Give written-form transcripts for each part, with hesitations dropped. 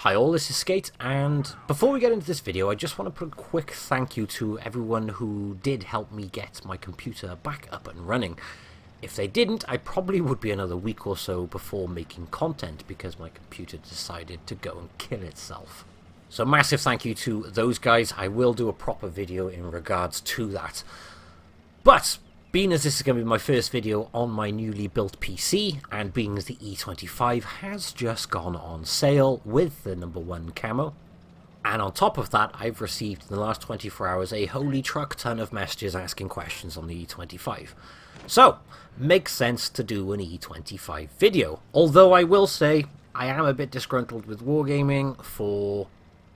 Hi all, this is Skate, and before we get into this video, I just want to put a quick thank you to everyone who did help me get my computer back up and running. If they didn't, I probably would be another week or so before making content because my computer decided to go and kill itself. So massive thank you to those guys. I will do a proper video in regards to that. But being as this is going to be my first video on my newly built PC, and being as the E25 has just gone on sale with the #1 camo, and on top of that I've received in the last 24 hours a holy truck ton of messages asking questions on the E25. So, makes sense to do an E25 video. Although I will say, I am a bit disgruntled with Wargaming for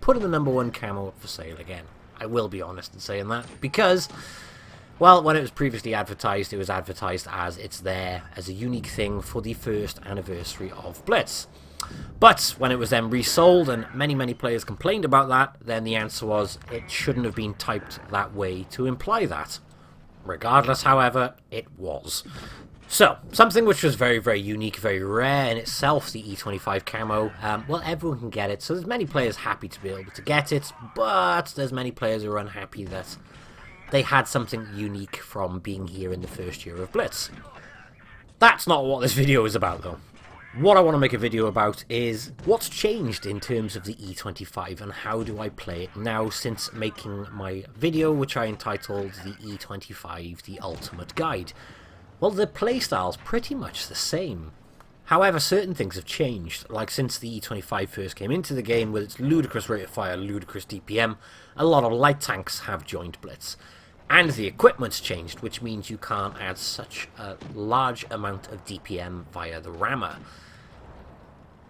putting the #1 camo up for sale again. I will be honest in saying that, because well, when it was previously advertised, it was advertised as it's there as a unique thing for the first anniversary of Blitz. But when it was then resold and many players complained about that, then the answer was it shouldn't have been typed that way to imply that. Regardless, however, it was. So, something which was very unique, very rare in itself, the E25 camo, well, everyone can get it, so there's many players happy to be able to get it, but there's many players who are unhappy that they had something unique from being here in the first year of Blitz. That's not what this video is about, though. What I want to make a video about is what's changed in terms of the E25 and how do I play it now since making my video, which I entitled the E25 The Ultimate Guide. Well, the playstyle's pretty much the same. However, certain things have changed, like since the E25 first came into the game with its ludicrous rate of fire, ludicrous DPM, a lot of light tanks have joined Blitz. And the equipment's changed, which means you can't add such a large amount of DPM via the rammer.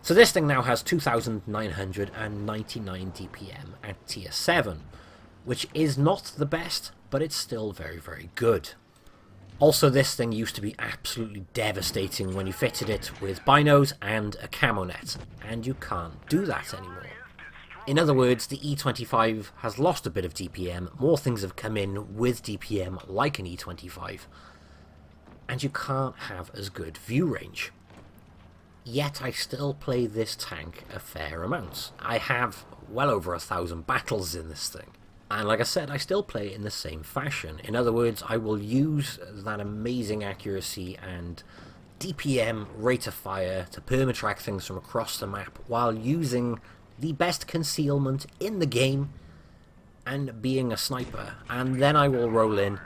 So this thing now has 2,999 DPM at tier 7, which is not the best, but it's still very good. Also, this thing used to be absolutely devastating when you fitted it with binos and a camo net, and you can't do that anymore. In other words, the E25 has lost a bit of DPM, more things have come in with DPM like an E25, and you can't have as good view range. Yet I still play this tank a fair amount. I have well over 1,000 battles in this thing. And like I said, I still play it in the same fashion. In other words, I will use that amazing accuracy and DPM rate of fire to permatrack things from across the map while using the best concealment in the game and being a sniper. And then I will roll in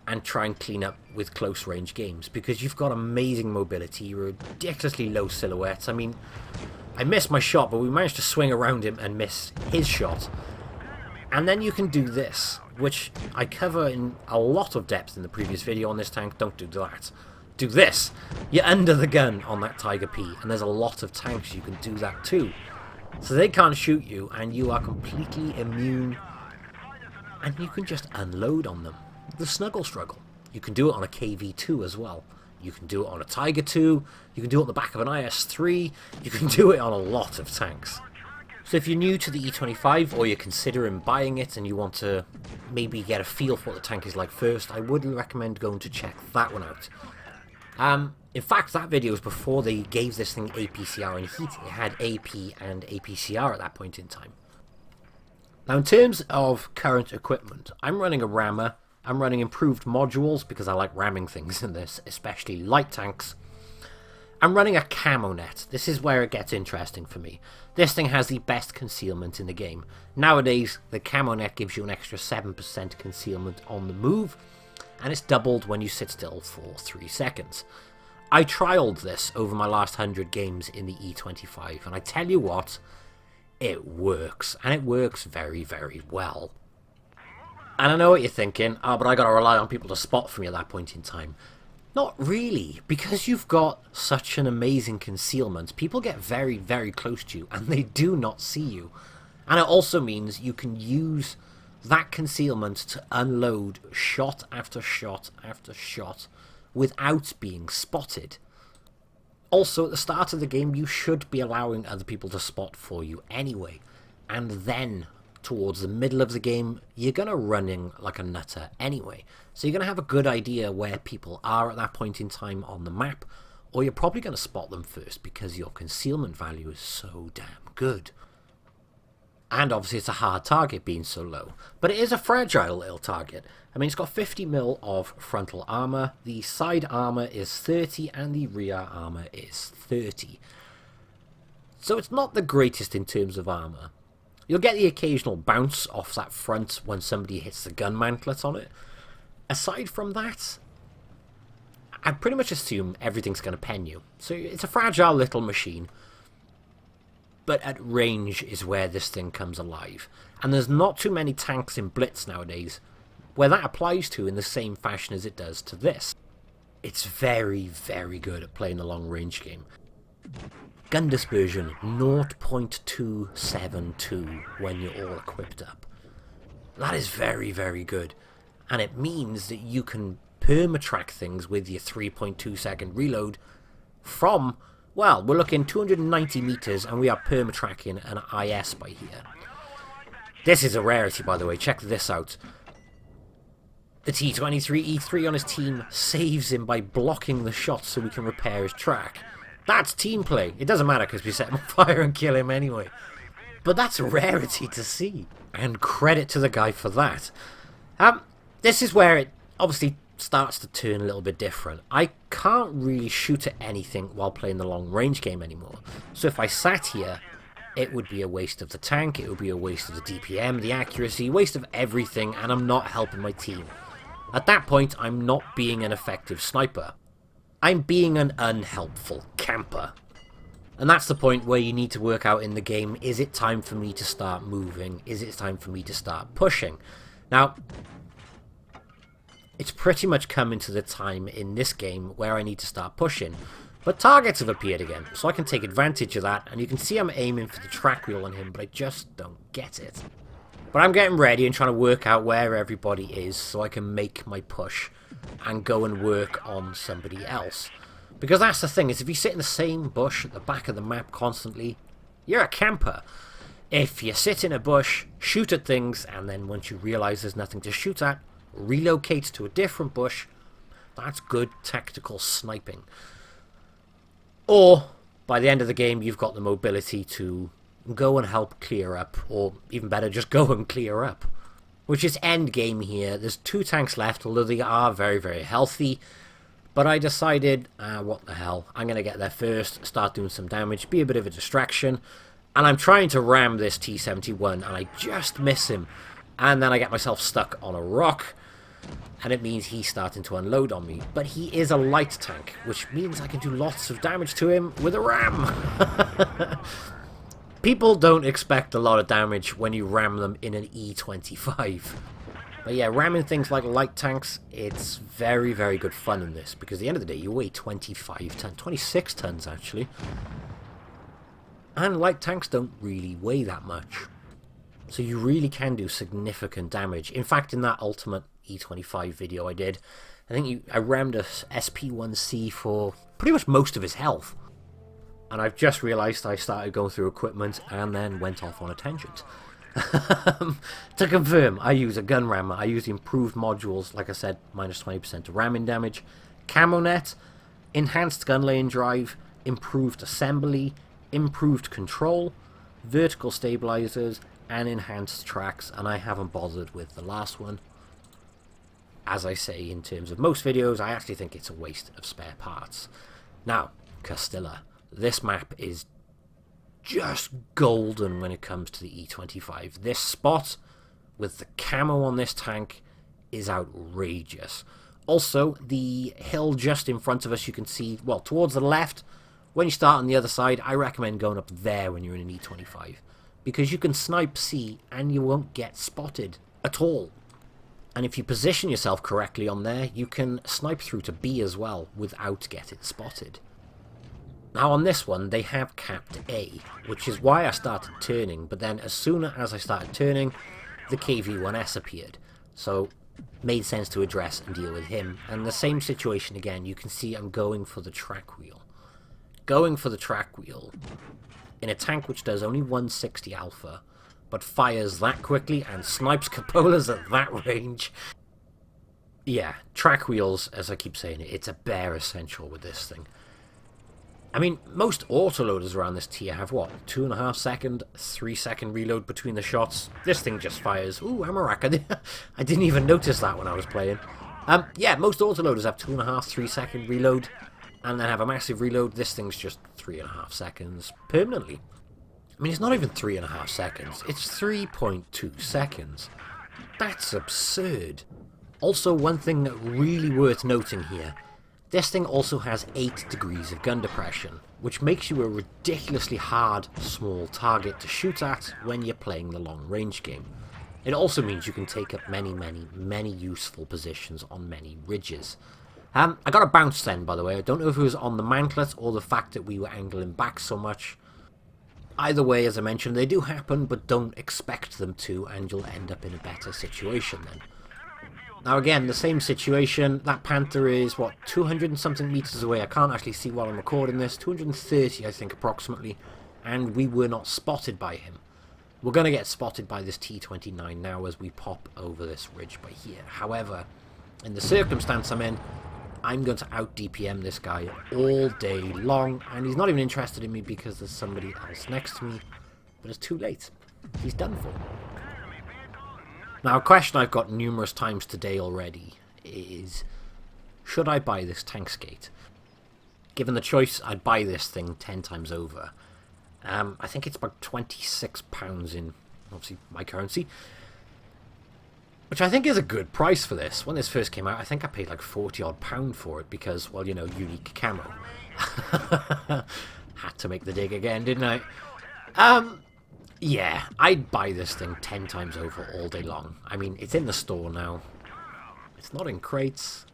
and try and clean up with close range games because you've got amazing mobility, ridiculously low silhouettes. I mean, I missed my shot, but we managed to swing around him and miss his shot. And then you can do this, which I cover in a lot of depth in the previous video on this tank. Don't do that. Do this. You're under the gun on that Tiger P, and there's a lot of tanks you can do that too. So they can't shoot you, and you are completely immune, and you can just unload on them. The Snuggle Struggle. You can do it on a KV2 as well. You can do it on a Tiger 2, you can do it on the back of an IS-3, you can do it on a lot of tanks. So if you're new to the E25 or you're considering buying it and you want to maybe get a feel for what the tank is like first, I would recommend going to check that one out. In fact, that video was before they gave this thing APCR and heat. It had AP and APCR at that point in time. Now in terms of current equipment, I'm running a rammer, I'm running improved modules because I like ramming things in this, especially light tanks. I'm running a camo net. This is where it gets interesting for me. This thing has the best concealment in the game. Nowadays, the camo net gives you an extra 7% concealment on the move, and it's doubled when you sit still for 3 seconds. I trialed this over my last 100 games in the E25, and I tell you what, it works, and it works very well. And I know what you're thinking, oh, but I gotta rely on people to spot for me at that point in time. Not really, because you've got such an amazing concealment. People get very close to you, and they do not see you. And it also means you can use that concealment to unload shot after shot after shot without being spotted. Also, at the start of the game, you should be allowing other people to spot for you anyway. And then, towards the middle of the game, you're going to run in like a nutter anyway. So you're going to have a good idea where people are at that point in time on the map, or you're probably going to spot them first because your concealment value is so damn good. And obviously it's a hard target being so low, but it is a fragile little target. I mean, it's got 50 mil of frontal armor, the side armor is 30, and the rear armor is 30. So it's not the greatest in terms of armor. You'll get the occasional bounce off that front when somebody hits the gun mantlet on it. Aside from that, I pretty much assume everything's going to pen you. So it's a fragile little machine. But at range is where this thing comes alive. And there's not too many tanks in Blitz nowadays where that applies to in the same fashion as it does to this. It's very, very good at playing a long range game. Gun dispersion 0.272 when you're all equipped up. That is very, very good. And it means that you can perma-track things with your 3.2 second reload from, well, we're looking 290 meters and we are perma-tracking an IS by here. This is a rarity, by the way. Check this out. The T23 E3 on his team saves him by blocking the shot so we can repair his track. That's team play. It doesn't matter because we set him on fire and kill him anyway. But that's a rarity to see. And credit to the guy for that. This is where it obviously starts to turn a little bit different. I can't really shoot at anything while playing the long range game anymore. So if I sat here, it would be a waste of the tank, it would be a waste of the DPM, the accuracy, waste of everything, and I'm not helping my team. At that point, I'm not being an effective sniper. I'm being an unhelpful camper. And that's the point where you need to work out in the game, is it time for me to start moving? Is it time for me to start pushing? Now, it's pretty much coming to the time in this game where I need to start pushing. But targets have appeared again, so I can take advantage of that, and you can see I'm aiming for the track wheel on him, but I just don't get it. But I'm getting ready and trying to work out where everybody is so I can make my push and go and work on somebody else. Because that's the thing, is if you sit in the same bush at the back of the map constantly, you're a camper. If you sit in a bush, shoot at things, and then once you realise there's nothing to shoot at, relocate to a different bush, that's good tactical sniping. Or, by the end of the game, you've got the mobility to go and help clear up, or even better, just go and clear up. Which is end game here. There's 2 tanks left, although they are very, very healthy. But I decided, what the hell, I'm going to get there first, start doing some damage, be a bit of a distraction. And I'm trying to ram this T-71, and I just miss him. And then I get myself stuck on a rock, and it means he's starting to unload on me. But he is a light tank, which means I can do lots of damage to him with a ram. People don't expect a lot of damage when you ram them in an E25. But yeah, ramming things like light tanks, it's very, very good fun in this. Because at the end of the day, you weigh 25 tons, 26 tons actually. And light tanks don't really weigh that much. So you really can do significant damage. In fact, in that Ultimate E25 video I did, I think I rammed a SP1C for pretty much most of his health. And I've just realised I started going through equipment and then went off on a tangent. To confirm, I use a gun rammer. I use the improved modules, like I said, minus 20% of ramming damage, camo net, enhanced gun lane drive, improved assembly, improved control, vertical stabilizers, and enhanced tracks, and I haven't bothered with the last one. As I say, in terms of most videos, I actually think it's a waste of spare parts. Now, Castella. This map is just golden when it comes to the E25. This spot with the camo on this tank is outrageous. Also, the hill just in front of us, you can see, well, towards the left. When you start on the other side, I recommend going up there when you're in an E25. Because you can snipe C and you won't get spotted at all. And if you position yourself correctly on there, you can snipe through to B as well without getting spotted. Now on this one, they have capped A, which is why I started turning, but then as soon as I started turning, the KV-1S appeared. So, made sense to address and deal with him. And the same situation again, you can see I'm going for the track wheel. Going for the track wheel in a tank which does only 160 alpha, but fires that quickly and snipes cupolas at that range. Yeah, track wheels, as I keep saying it, it's a bare essential with this thing. I mean, most autoloaders around this tier have, what, 2.5 second, 3 second reload between the shots. This thing just fires. Ooh, ammo rack. I didn't even notice that when I was playing. Yeah, most autoloaders have 2.5, 3 second reload, and then have a massive reload. This thing's just 3.5 seconds permanently. I mean, it's not even 3.5 seconds. It's 3.2 seconds. That's absurd. Also, one thing really worth noting here. This thing also has 8 degrees of gun depression, which makes you a ridiculously hard, small target to shoot at when you're playing the long-range game. It also means you can take up many useful positions on many ridges. I got a bounce then, by the way. I don't know if it was on the mantlet or the fact that we were angling back so much. Either way, as I mentioned, they do happen, but don't expect them to, and you'll end up in a better situation then. Now again, the same situation. That Panther is, what, 200 and something meters away. I can't actually see while I'm recording this. 230, I think, approximately. And we were not spotted by him. We're going to get spotted by this T29 now as we pop over this ridge by here. However, in the circumstance I'm in, I'm going to out-DPM this guy all day long. And he's not even interested in me because there's somebody else next to me. But it's too late. He's done for. Now, a question I've got numerous times today already is, should I buy this tank skate? Given the choice, I'd buy this thing 10 times over. I think it's about £26 in, obviously, my currency. Which I think is a good price for this. When this first came out, I think I paid like £40-odd for it because, well, you know, unique camo. Had to make the dig again, didn't I? Yeah, I'd buy this thing 10 times over all day long. I mean, it's in the store now. It's not in crates.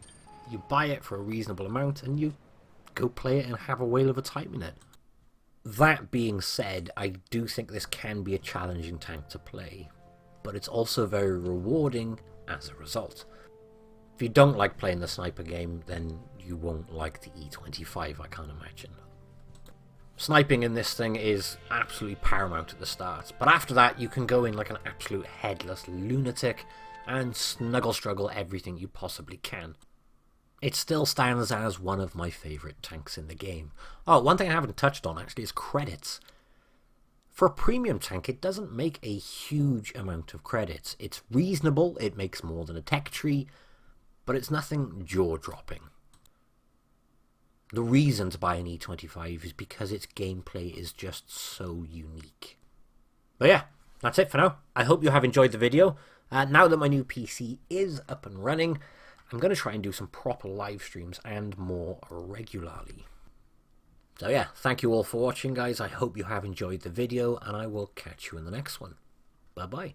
You buy it for a reasonable amount and you go play it and have a whale of a time in it. That being said, I do think this can be a challenging tank to play, but it's also very rewarding as a result. If you don't like playing the sniper game, then you won't like the E25, I can't imagine. Sniping in this thing is absolutely paramount at the start, but after that you can go in like an absolute headless lunatic and snuggle struggle everything you possibly can. It still stands as one of my favourite tanks in the game. Oh, one thing I haven't touched on actually is credits. For a premium tank, it doesn't make a huge amount of credits. It's reasonable, it makes more than a tech tree, but it's nothing jaw-dropping. The reason to buy an E25 is because its gameplay is just so unique. But yeah, that's it for now. I hope you have enjoyed the video. Now that my new PC is up and running, I'm going to try and do some proper live streams and more regularly. So yeah, thank you all for watching, guys. I hope you have enjoyed the video, and I will catch you in the next one. Bye-bye.